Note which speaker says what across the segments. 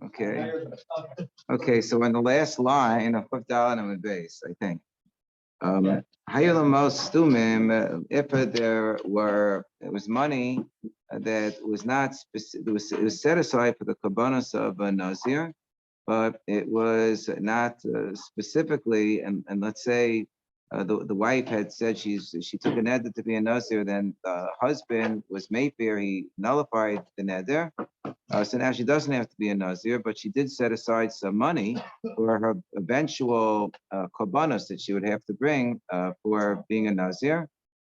Speaker 1: Okay. Okay, so in the last line of Kuf Dalet Amud Beis, I think. Hayalamos Stumim, if there were, it was money that was not specific, it was set aside for the Kabbanos of a Nazir, but it was not specifically, and let's say the wife had said she took a neder to be a Nazir, then the husband was Mayfair, he nullified the neder. So now she doesn't have to be a Nazir, but she did set aside some money for her eventual korbanos that she would have to bring for being a Nazir.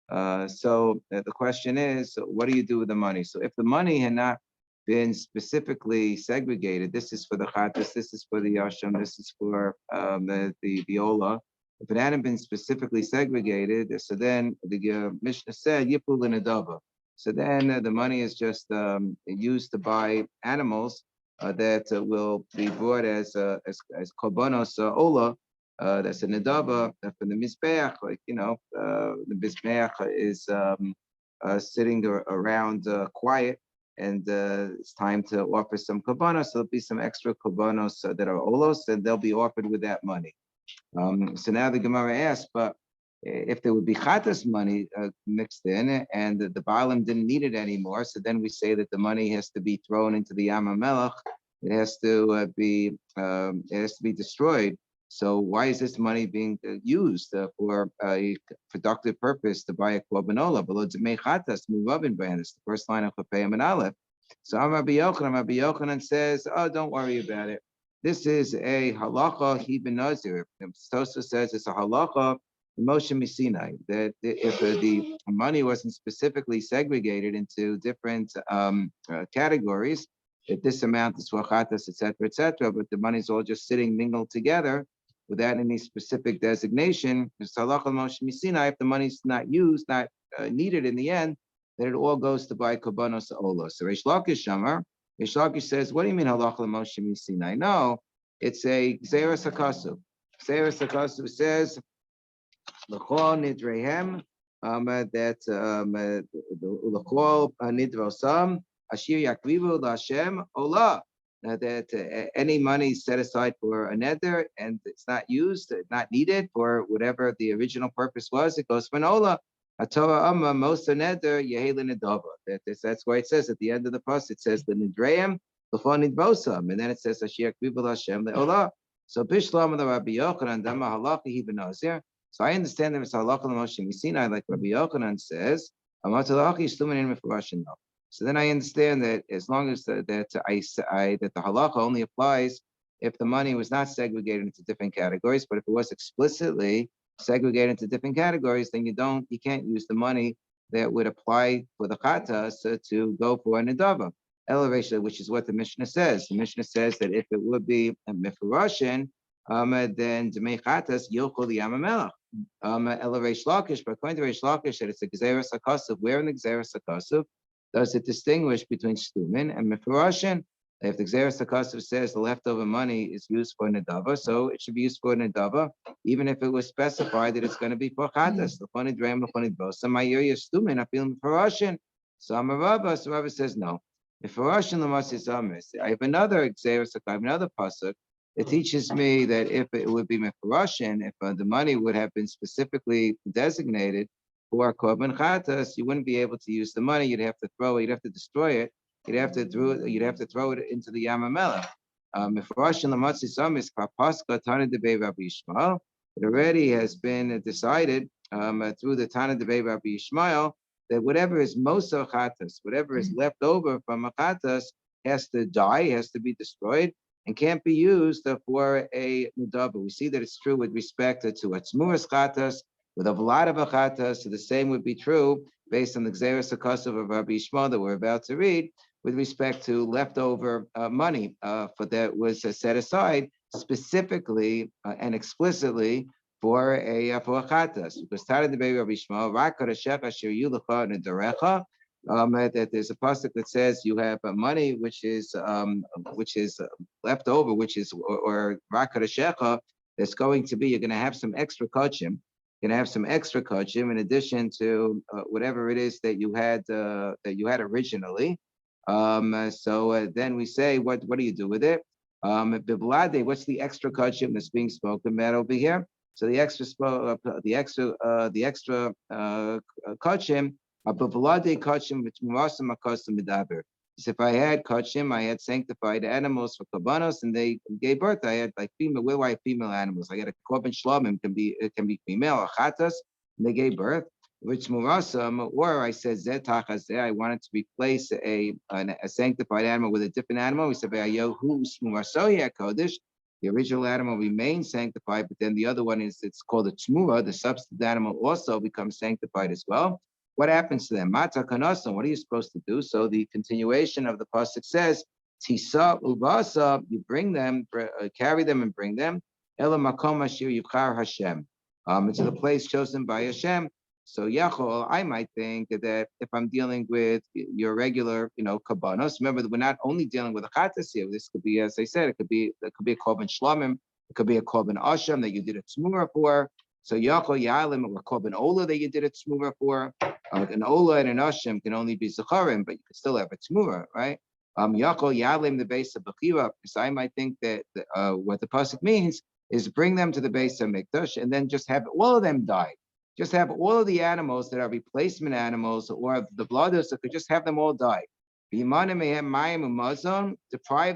Speaker 1: So the question is, what do you do with the money? So if the money had not been specifically segregated, this is for the Chatas, this is for the Yasham, this is for the Ola. If it hadn't been specifically segregated, so then the Mishnah said, Yipul in Adava. So then the money is just used to buy animals that will be brought as korbanos ola. That's a nedava from the mizbeach. Like the mizbeach is sitting around quiet, and it's time to offer some korbanos. So there'll be some extra korbanos that are olos, and they'll be offered with that money. So now the Gemara asks, but if there would be chatas money mixed in, and the Baalim didn't need it anymore, so then we say that the money has to be thrown into the Yam HaMelech. It has to be destroyed. So why is this money being used for a productive purpose to buy a korban olah? Below Zemei chatas muvavin brand. It's the first line of Chafayim and Aleph. So Rabbi Yochanan says, oh, don't worry about it. This is a halacha he ben Nazir. Tosa says it's a halacha Moshe Sinai, that if the money wasn't specifically segregated into different categories, that this amount is for chatas, etc., but the money is all just sitting mingled together without any specific designation. It's halacha Moshe Sinai. If the money is not used, not needed in the end, then it all goes to buy korbanos olah. So Reish Lakish says, what do you mean halacha Moshe Sinai? No, it's a Gzeras HaKasuv. Gzeras HaKasuv says, L'chol nidrehem, that l'chol nidrosam ashir yakrivu l'Hashem olah. That any money set aside for a neder and it's not used, not needed for whatever the original purpose was, it goes for an olah. Hatorah amma most neder yehel nedava. That's why it says at the end of the post, it says the nidrehem l'chol nidrosam, and then it says ashir yakrivu l'Hashem olah. So bishlam the Rabbi Yochanan dama halachi he benazir. So I understand that it's halacha l'Moshe Sinai, like Rabbi Yochanan says. So then I understand that as long as that the halacha only applies if the money was not segregated into different categories, but if it was explicitly segregated into different categories, then you can't use the money that would apply for the chatas to go for a nedava elevation, which is what the Mishnah says. The Mishnah says that if it would be a mifurashin, then Demei Chatas Yochol Yam HaMelech. Reish Lakish, but according to Reish Lakish, that it's a Gzeras HaKasuv. Where in the Gzeras HaKasuv does it distinguish between Shtumin and Mefurashin? If the Gzeras HaKasuv says the leftover money is used for Nedava, so it should be used for Nedava, even if it was specified that it's going to be for Chatas. L'chonid Reim, L'chonid Bosa, Ma'ir Shtumin, I feel Mefurashin. So Rava says no. Mefurashin L'masis Amis. I have another Gzeras HaKasuv, I have another pasuk. It teaches me that if it would be mefurashin, if the money would have been specifically designated for korban chatas, you wouldn't be able to use the money. You'd have to throw it. You'd have to destroy it. You'd have to throw it into the Yam HaMelech. Mefurashin l'matzi samis kapaska tana debei Rabbi Yishmael. It already has been decided through the Tana debei Rabbi Yishmael that whatever is mosa chatas, whatever is left over from a chatas, has to die, has to be destroyed, and can't be used for a nedava. We see that it's true with respect to a tzmuras chatas, with a vlad of a chatas. So the same would be true based on the Gzeras HaKasuv of Rabbi Yishmael that we're about to read, with respect to leftover money for that was set aside specifically and explicitly for a chatas. Because Tara de Rabbi Yishmael, that there's a pasuk that says you have money which is left over, which is or rakadashecha, that's going to be, you're going to have some extra kachim. You're going to have some extra kachim in addition to whatever it is that you had originally. Then we say, what do you do with it? Biblade, what's the extra kachim that's being spoken about over here? So the extra kachim, biblade kachim which murasam akasam medaber. If I had kachim, I had sanctified animals for kabbanos, and they gave birth. I had like female, where I female animals. I got a korban shlomim, it can be female or chatas, and they gave birth. Which murasam, or I said zetachazeh, I wanted to replace a sanctified animal with a different animal. We said yahu murasoya kodesh. The original animal remains sanctified, but then the other one it's called a tmura. The substitute animal also becomes sanctified as well. What happens to them? Mata kanasan. What are you supposed to do? So the continuation of the pasuk says, "Tisa ubasa." You bring them, carry them, and bring them. Ela makom asher yibchar Hashem. It's the place chosen by Hashem. So Yachol, I might think that if I'm dealing with your regular, kabbanos, remember that we're not only dealing with a chatas here. This could be, as I said, it could be a korban shlomim, it could be a korban asham that you did a tzmura for. So Yachol Yalim or korban ola that you did a tzmura for. An ola and an asham can only be zacharim, but you can still have a tzmura, right? Yachol Yalim, the base of Bechira, because I might think that what the pasuk means is bring them to the base of Mikdash and then just have all of them die. Just have all of the animals that are replacement animals or the blooders, so could just have them all die. Deprive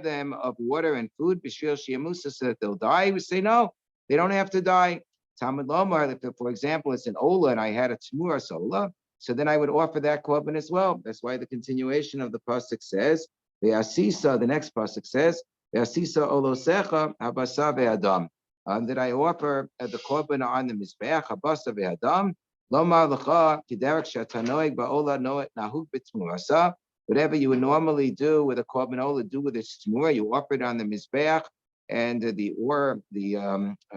Speaker 1: them of water and food, so that they'll die. We say no, they don't have to die. Talmud Lomar, if for example it's an ola and I had a tmura sola, so then I would offer that korban as well. That's why the continuation of the pasuk says, the asisa, the next pasuk says, the asisa olosecha habasa ve'adam. That I offer the korban on the mizbeach habasa ve'adam. Lomar lecha kiderek shatanoig ba'ola noet nahuk b'tmurasa. Whatever you would normally do with a korban ola, do with its tmura. You offer it on the mizbeach, and the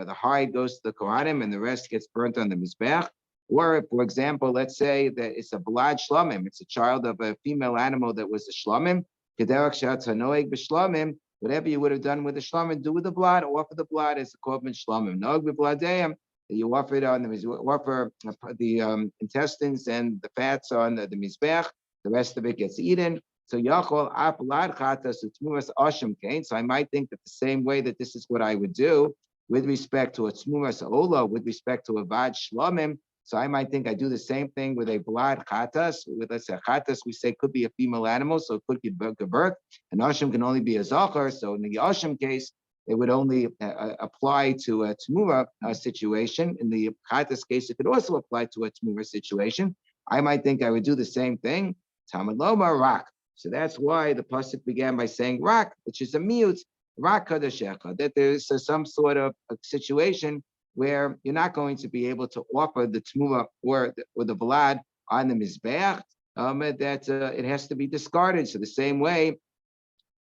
Speaker 1: hide goes to the kohanim, and the rest gets burnt on the mizbeach. Or, for example, let's say that it's a blad shlomim. It's a child of a female animal that was a shlomim. Kiderek shatanoig b'shlomim. Whatever you would have done with the shlomim, do with the blood, offer the blood as a korban shlomim. Nog b'bladeim, you offer it on the intestines and the fats on the mizbech. The rest of it gets eaten. So yachol apalad chatas utmuras asham kain. So I might think that the same way that this is what I would do with respect to a tmuras ola, with respect to a vad shlomim. So I might think I do the same thing with a blood chatas. With let's say chatas, we say could be a female animal, so it could give birth. An asham can only be a zachar. So in the asham case, it would only apply to a tmura situation. In the chatas case, it could also apply to a tmura situation. I might think I would do the same thing. Talmud Lomar rak. So that's why the pasuk began by saying rak, which is a miut, rak kadashecha, that there's some sort of a situation where you're not going to be able to offer the tmura or the blood on the mizbeach, that it has to be discarded. So the same way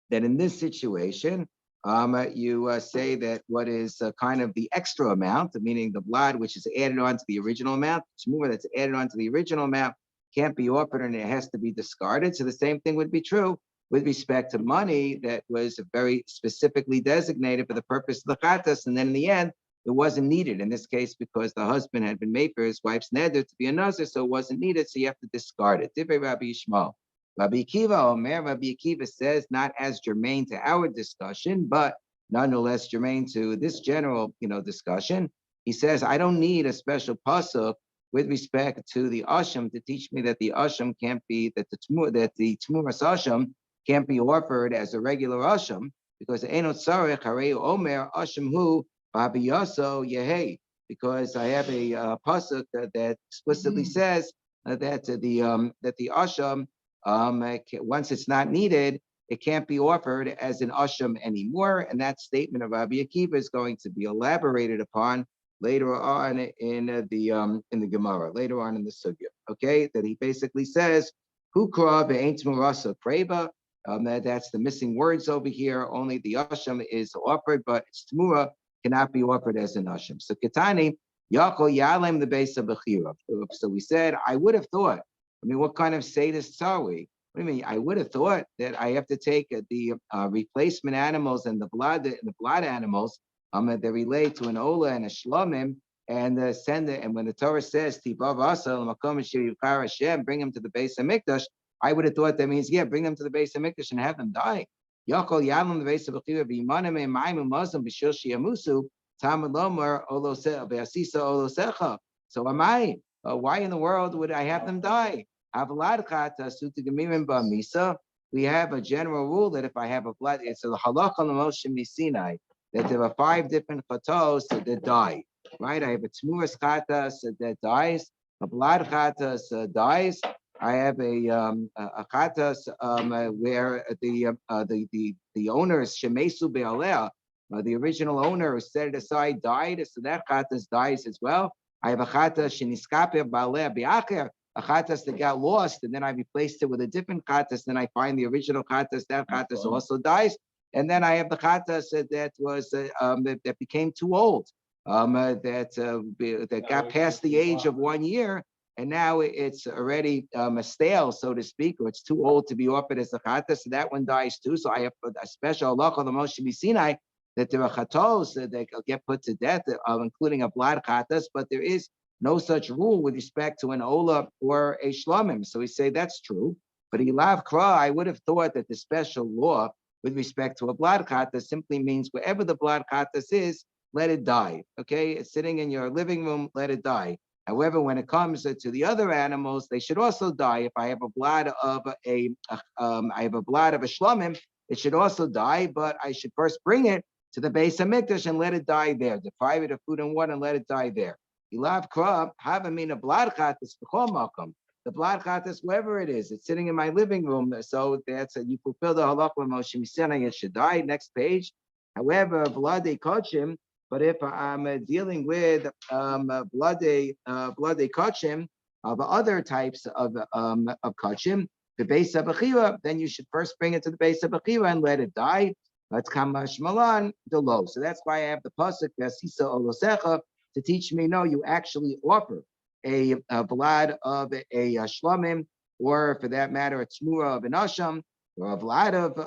Speaker 1: that in this situation, you say that what is kind of the extra amount, meaning the blood which is added on to the original amount, tmura that's added on to the original amount can't be offered and it has to be discarded. So the same thing would be true with respect to money that was very specifically designated for the purpose of the chatas, and then in the end, it wasn't needed in this case because the husband had been made for his wife's neder to be a nazir, so it wasn't needed, so you have to discard it. Divrei Rabbi Yishmael. Rabbi Akiva Omer, Rabbi Akiva says, not as germane to our discussion, but nonetheless germane to this general, discussion. He says, I don't need a special pasuk with respect to the asham to teach me that the asham can't be, that the tmuras asham can't be offered as a regular asham, because enot tzarech harei omer asham hu b'habiyaso yehei, because I have a pasuk that explicitly says that the asham, once it's not needed, it can't be offered as an asham anymore, and that statement of Rabbi Akiva is going to be elaborated upon later on in the Gemara, later on in the Sugya. Okay, that he basically says, "Hukra ve'ain tmurasa kreva." That's the missing words over here. Only the asham is offered, but its tmura cannot be offered as an asham. So Ketani Yachol Yalem the base of Bechira. So we said, I would have thought. I mean, what kind of sadists are we? What do you mean? I would have thought that I have to take the replacement animals and the blood animals that relate to an ola and a shlomim and send it. And when the Torah says Tibav Asal Makom Shir Yukar Hashem, bring him to the base of Mikdash, I would have thought that means, yeah, bring them to the base of Mikdash and have them die. Yakol Yadlam the base of Bechira Bimanim and Maimim Muslim Bishil Shiamusu, Talmud Lomar Olose Beasisa Olosecha. So am I? Why in the world would I have them die? We have a general rule that if I have a blood, it's a halakha l'moshe misinai, that there are 5 different chatos that die, right? I have a tmuras chatas that dies, a blood chatas dies. I have a chatas where the owners shemesu be'aleh, the original owner who set it aside died, so that chatas dies as well. I have a chatas sheniskaper ba'aleh bi'acher, a chatas that got lost, and then I replaced it with a different chatas. Then I find the original chatas. That chatas also dies, and then I have the chatas that was that became too old, that got past the age of 1 year, and now it's already stale, so to speak, or it's too old to be offered as a chatas. So that one dies too. So I have a special halacha the Moshe Sinai that there are chatos that get put to death, including a blood chatas, but there is no such rule with respect to an ola or a shlamim. So we say that's true. But ilav kra, I would have thought that the special law with respect to a blood chatas simply means wherever the blood chatas is, let it die. Okay, it's sitting in your living room, let it die. However, when it comes to the other animals, they should also die. If I have a blood of a shlamim, it should also die. But I should first bring it to the base of Mikdash and let it die there. Deprive it of food and water and let it die there. Ilav krab have a mina blood chatas b'chol makom. The blood chatas, wherever it is, it's sitting in my living room. So that's you fulfill the halakha Moshe Mishnah. It should die. Next page. However, blood they kachim. But if I'm dealing with blood they kachim of other types of kachim, the base of achira, then you should first bring it to the base of achira and let it die. That's kamash malan delo. So that's why I have the pasuk Vasisa Olosecha to teach me, no, you actually offer a vlad of a shlamim, or for that matter, a tzmura of an asham, or a vlad of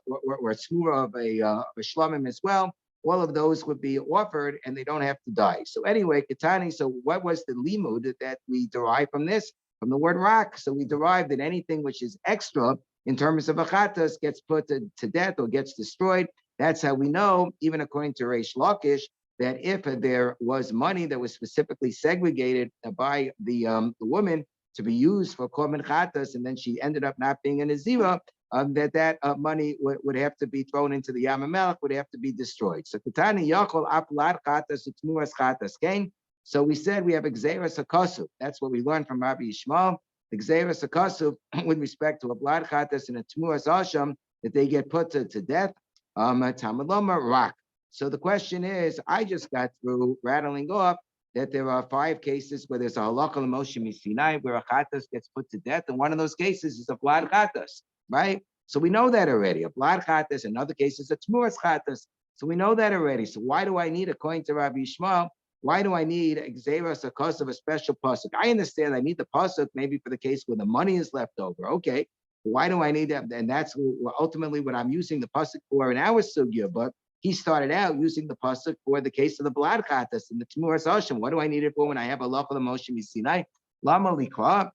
Speaker 1: or a tzmura of a shlamim as well. All of those would be offered, and they don't have to die. So anyway, Katani. So what was the limud that we derived from this? From the word rak. So we derived that anything which is extra in terms of achatas gets put to death or gets destroyed. That's how we know, even according to Reish Lakish, that if there was money that was specifically segregated by the woman to be used for korban chatas, and then she ended up not being a nazira, that money would have to be thrown into the Yam HaMelech, would have to be destroyed. So Katani Yachol Aplat Chatas Utmuras Chatas Kain. So we said we have Gzeras HaKosuf. That's what we learned from Rabbi Yishmael. The Gzeras HaKosuf with respect to a blood chatas and a Tmuras Asham, that they get put to death. Talmud Lomar Rak. So the question is, I just got through rattling off that there are 5 cases where there's a halakha l'moshe misinai where a chatas gets put to death, and one of those cases is a blood chatas, right? So we know that already. A blood chatas, in other cases, a tmuras chatas. So we know that already. So why do I need, according to Rabbi Yishmael, why do I need Gzeras HaKosuf of a special pasuk? I understand I need the pasuk maybe for the case where the money is left over. Okay, why do I need that? And that's ultimately what I'm using the pasuk for in our sugya. But he started out using the pasuk for the case of the blood chatas and the tmuras asham. What do I need it for when I have a halacha l'moshe misinai? Lama likra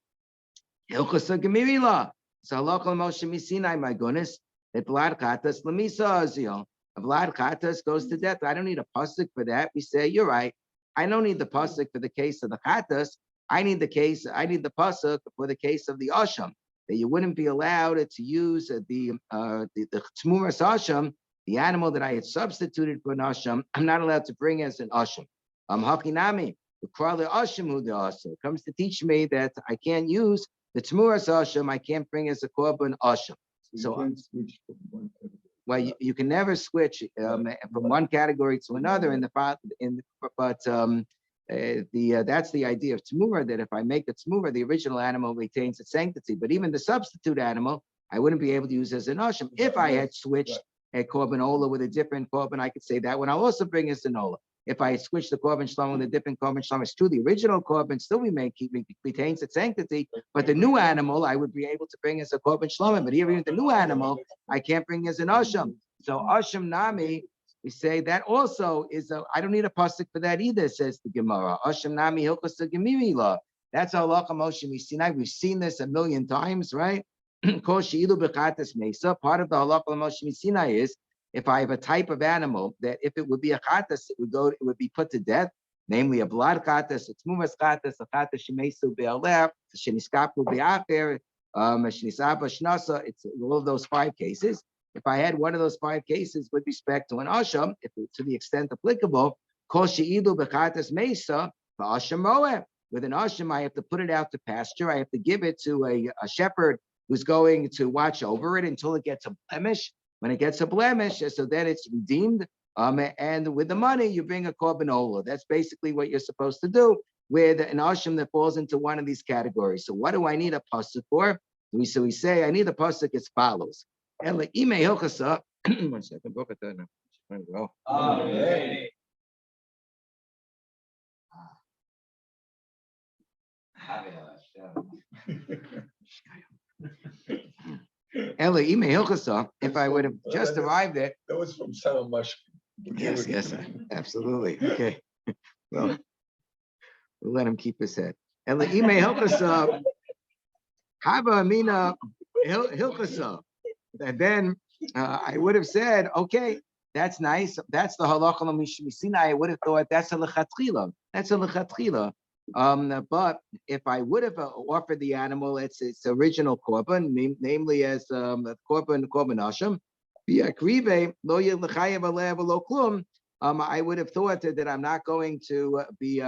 Speaker 1: hilchos gemirila. So halacha l'moshe misinai, my goodness, that blood chatas lemisa azil. A blood chatas goes to death. I don't need a pasuk for that. We say you're right. I don't need the pasuk for the case of the chatas. I need the pasuk for the case of the asham, that you wouldn't be allowed to use the tmuras asham, the animal that I had substituted for an asham. I'm not allowed to bring as an asham. Hakinami, the krali asham hu the asham comes to teach me that I can't use the tmuras asham. I can't bring as a korban asham. So well, you can never switch from one category to another. That's the idea of tzmura, that if I make a tzmura, the original animal retains its sanctity, but even the substitute animal, I wouldn't be able to use as an asham. If I had switched a korban ola with a different korban, I could say that one I'll also bring as an ola. If I switch the korban shlam with a different korban shlam, it's true, the original korban still retains its sanctity, but the new animal I would be able to bring as a korban shlam. But even the new animal, I can't bring as an asham. So asham nami, we say that also is I don't need a pasuk for that either, says the Gemara. Asham nami hilchos gemirila.
Speaker 2: That's halacha Moshe Sinai. We've seen this a million times, right? Part of the halacha Moshe Sinai is if I have a type of animal that if it would be a chatas, it would be put to death, namely a blood chatas, a tmumas chatas, a chatas shemesu be'aleh, sheniskapu be'acher, shenisaba shnasa. It's all of those 5 cases. If I had one of those 5 cases with respect to an asham, if it, to the extent applicable, kol she'idu bechatas mesa, asham roeh. With an asham, I have to put it out to pasture. I have to give it to a shepherd who's going to watch over it until it gets a blemish. When it gets a blemish, so then it's redeemed. And with the money, you bring a korban olah. That's basically what you're supposed to do with an asham that falls into one of these categories. So what do I need a pasuk for? So we say, I need a pasuk as follows. One second. If I would have just arrived at
Speaker 3: that was from Sarah Mush.
Speaker 2: Yes, absolutely. Okay. Well, we'll let him keep his head. And then I would have said, okay, that's nice. That's the halacha l'mishmisina. I would have thought that's a lechatchila. That's a lechatchila. But if I would have offered the animal its original korban, namely as korban asham, I would have thought that I'm not going to be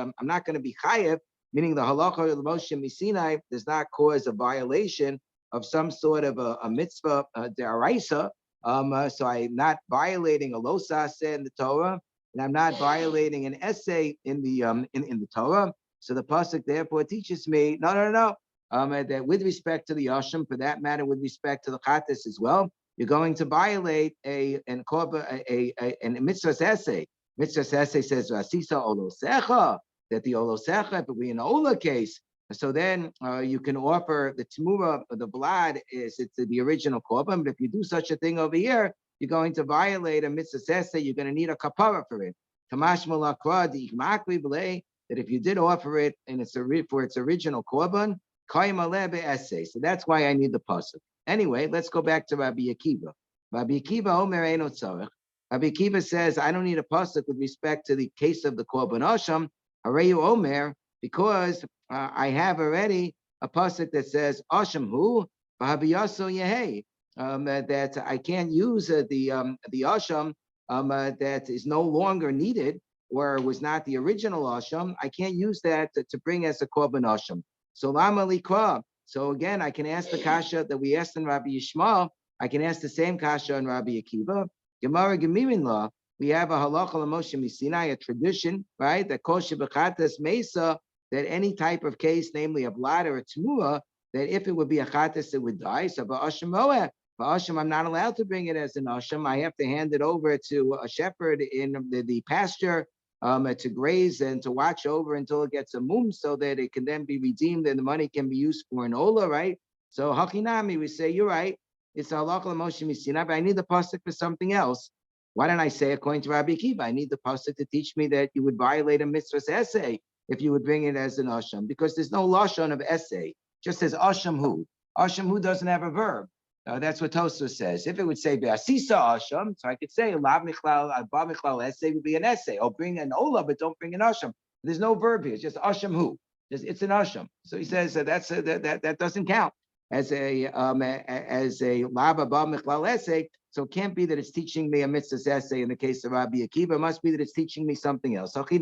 Speaker 2: chayev, meaning the halacha of Moshe Misinai does not cause a violation of some sort of a mitzvah deraisa. So I'm not violating a losas in the Torah, and I'm not violating an essay in the Torah. So the pasuk therefore teaches me no. That with respect to the asham, for that matter, with respect to the chatas as well, you're going to violate a mitzvah's essay. Mitzvah's essay says asisa olosecha, that the olosecha, if it be an ola case, so then you can offer the tmura, the blood is it's the original korban. But if you do such a thing over here, you're going to violate a mitzvah's essay. You're going to need a kapara for it. Kamash malakra di'ikmakri b'lei, that if you did offer it and for its original korban, kayim aleh be'essay. So that's why I need the pasuk. Anyway, let's go back to Rabbi Akiva. Rabbi Akiva Omer Eino Tzarech. Rabbi Akiva says, I don't need a pasuk with respect to the case of the korban asham. Hareyu Omer, because I have already a pasuk that says asham hu v'habiyaso yehei, that I can't use the asham that is no longer needed or was not the original asham. I can't use that to bring as a korban asham. So lama likra. So again, I can ask the kasha that we asked in Rabbi Yishmael. I can ask the same kasha in Rabbi Akiva. Gemara Gemirin law. We have a halacha l'Moshe Misinai, a tradition, right? That kosher b'chatas mesa, that any type of case, namely a blood or a tmua, that if it would be a chatas, it would die. So ba'asham moed. Ba'asham, I'm not allowed to bring it as an asham. I have to hand it over to a shepherd in the pasture. To graze and to watch over until it gets a mum, so that it can then be redeemed and the money can be used for an ola, right? So hakinami, we say you're right. It's halacha l'Moshe Misinai, but I need the pasuk for something else. Why don't I say according to Rabbi Akiva, I need the pasuk to teach me that you would violate a mitzvah's essay if you would bring it as an asham, because there's no lashon of essay. Just says asham hu. Asham hu doesn't have a verb. That's what Tosfos says. If it would say be'asisa asham, so I could say lav michlal, abba michlal essay would be an essay. Or bring an ola, but don't bring an asham. There's no verb here. It's just asham hu. It's an asham. So he says that doesn't count as a lav abba michlal essay. So it can't be that it's teaching me a mitzvah's essay in the case of Rabbi Akiva. It must be that it's teaching me something else. What the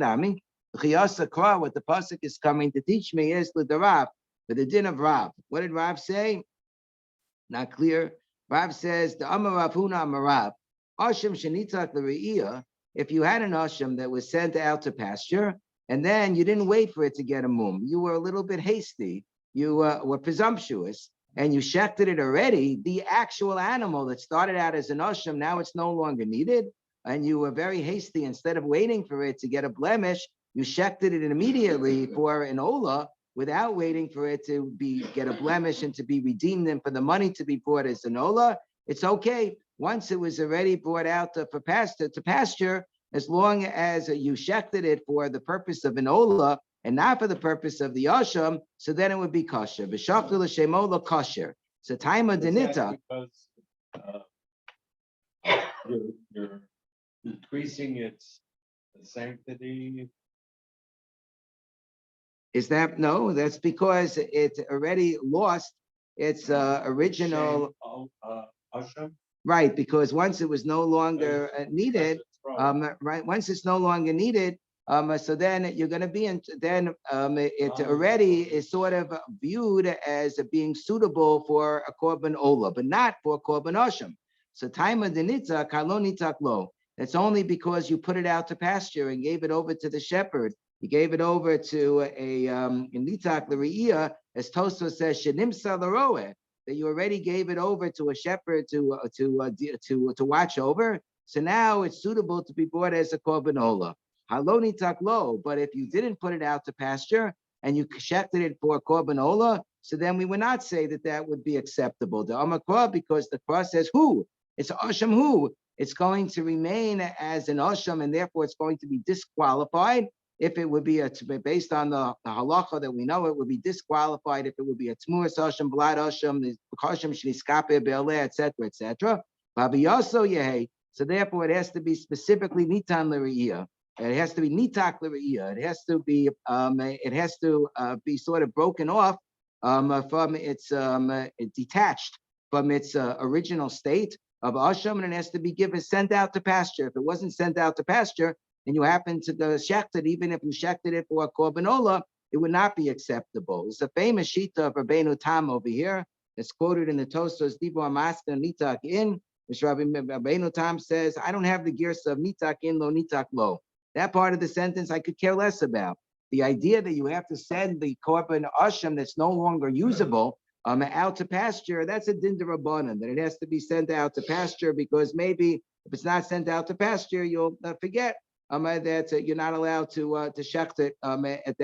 Speaker 2: pasuk is coming to teach me is the Rav, for the din of Rav. What did Rav say? Not clear. Rav says the Amar Rav Huna Amar Rav, Asham shenitzak l're'iyah. If you had an asham that was sent out to pasture, and then you didn't wait for it to get a mum, you were a little bit hasty, you were presumptuous, and you shechted it already. The actual animal that started out as an asham, now it's no longer needed, and you were very hasty. Instead of waiting for it to get a blemish, you shechted it immediately for an ola, without waiting for it to get a blemish and to be redeemed and for the money to be brought as an ola. It's okay. Once it was already brought out to pasture, as long as you shechted it for the purpose of an ola, and not for the purpose of the asham, so then it would be kosher. V'shaftu l'shemo lo kosher. So taima
Speaker 3: Is that
Speaker 2: denita.
Speaker 3: because you're decreasing its sanctity?
Speaker 2: Is that no? That's because it already lost its original
Speaker 3: Asham?
Speaker 2: right. Because once it was no longer needed, right. Once it's no longer needed, so then you're going to be in. Then it already is sort of viewed as being suitable for a korban ola, but not for a korban asham. So taima denita kalonitak lo. That's only because you put it out to pasture and gave it over to the shepherd. You gave it over to a nitak l're'iyah, as Tosfos says, shenimsa l'roeh, that you already gave it over to a shepherd to watch over. So now it's suitable to be bought as a korban ola. Haloni taklo, but if you didn't put it out to pasture and you shechted it for a korban ola, so then we would not say that that would be acceptable. The amakra, because the Torah says who? It's asham who. It's going to remain as an asham, and therefore it's going to be disqualified. If it would be based on the halacha that we know, it would be disqualified if it would be a tmuras asham, blood asham, the kasham shniskape be'aleh, etc., etc. So therefore, it has to be specifically nitan l're'iyah. It has to be nitak l're'iyah. It has to be sort of broken off from its detached from its original state of asham, and it has to be sent out to pasture. If it wasn't sent out to pasture, and you happen to shecht it, even if you shechted it for a korban ola, it would not be acceptable. It's a famous shita of Rabbeinu Tam over here. It's quoted in the Tosfos Dibur Master Nitak in, which Rabbeinu Tam says, I don't have the gears of nitak in lo nitak lo. That part of the sentence I could care less about. The idea that you have to send the korban asham that's no longer usable out to pasture, that's a din d'Rabbanan, that it has to be sent out to pasture, because maybe if it's not sent out to pasture, you'll forget that you're not allowed to shecht it at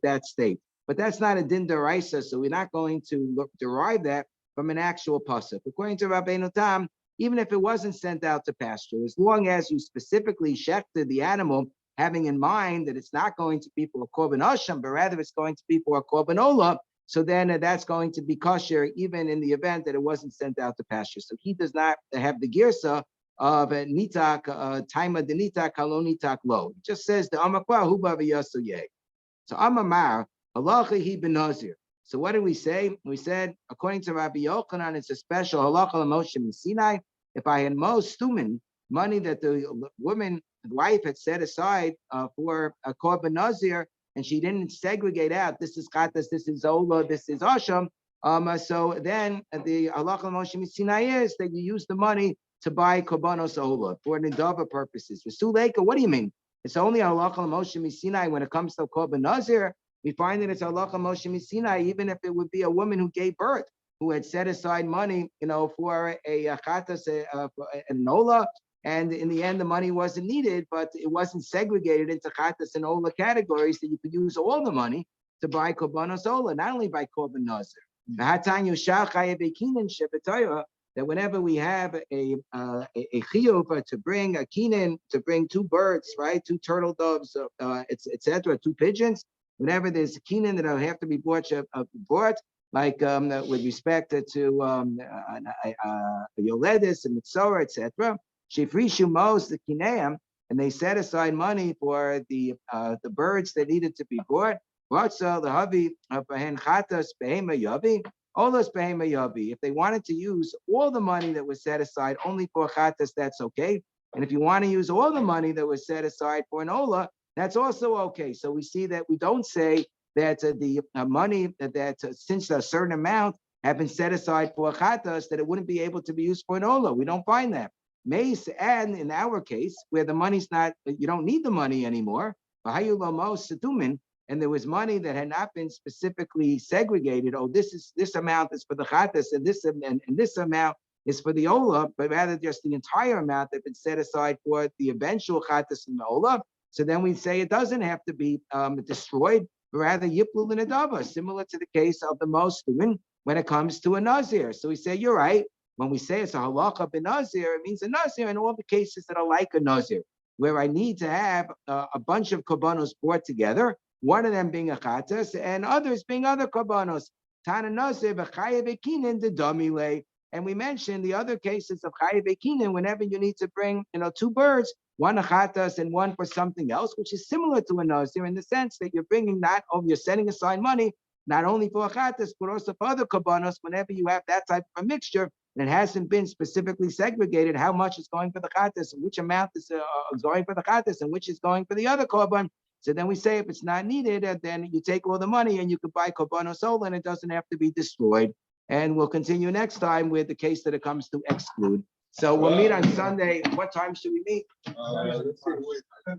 Speaker 2: that state. But that's not a din d'oraisa, so we're not going to derive that from an actual pasuk. According to Rabbeinu Tam, even if it wasn't sent out to pasture, as long as you specifically shechted the animal, having in mind that it's not going to be for a korban asham, but rather it's going to be for a korban ola, so then that's going to be kosher, even in the event that it wasn't sent out to pasture. So he does not have the girsa of nitak taima de nitak halonitak lo. It just says the amakwa huba v'yasu yeh. So amamar halacha he ben nazir. So what did we say? We said according to Rabbi Yochanan, it's a special halacha l'Moshe in Sinai. If I had most stumin money that the wife had set aside for a korban nazir, and she didn't segregate out, this is chatas, this is ola, this is asham. So then the halacha l'Moshe Sinai is that you use the money to buy korbanos ola for nidava purposes. For Suleka, what do you mean? It's only halacha l'Moshe Sinai when it comes to korban nazir. We find that it's halacha Moshe Sinai, even if it would be a woman who gave birth, who had set aside money, for a chatas, an ola, and in the end the money wasn't needed, but it wasn't segregated into chatas and ola categories, that you could use all the money to buy korbanos ola, not only buy korban nazir. That whenever we have a chiyuv to bring a kinin, to bring two birds, right, two turtle doves, etc., two pigeons, whenever there's a kinin that have to be bought, like with respect to yoledis and mitzora, etc., shifrishu mos the kineim, and they set aside money for the birds that needed to be bought. Ratza the havi behen chatas behema yavi. If they wanted to use all the money that was set aside only for chatas, that's okay. And if you want to use all the money that was set aside for an ola, that's also okay. So we see that we don't say that the money that since a certain amount have been set aside for chatas, that it wouldn't be able to be used for an ola. We don't find that. Mace, and in our case, where the money's not, you don't need the money anymore, and there was money that had not been specifically segregated. Oh, this amount is for the chatas, and this amount is for the ola, but rather just the entire amount that had been set aside for the eventual chatas and the ola. So then we say it doesn't have to be destroyed, but rather yiplu l'nedava, similar to the case of the mostumin when it comes to a nazir. So we say you're right. When we say it's a halacha ben nazir, it means a nazir in all the cases that are like a nazir, where I need to have a bunch of korbanos brought together. one of them being a chatas and others being other korbanos. Tana Nose, Chayav Ekinin, the Domile. And we mentioned the other cases of Chayav Ekinin, whenever you need to bring, two birds, one a chatas and one for something else, which is similar to a nazir in the sense that you're bringing that, you're setting aside money, not only for a chatas, but also for other korbanos, whenever you have that type of a mixture, and it hasn't been specifically segregated how much is going for the chatas, and which amount is going for the chatas, and which is going for the other korban. So then we say if it's not needed, then you take all the money and you could buy korbanos soul, and it doesn't have to be destroyed. And we'll continue next time with the case that it comes to exclude. So we'll meet on Sunday. What time should we meet?
Speaker 3: Let's see.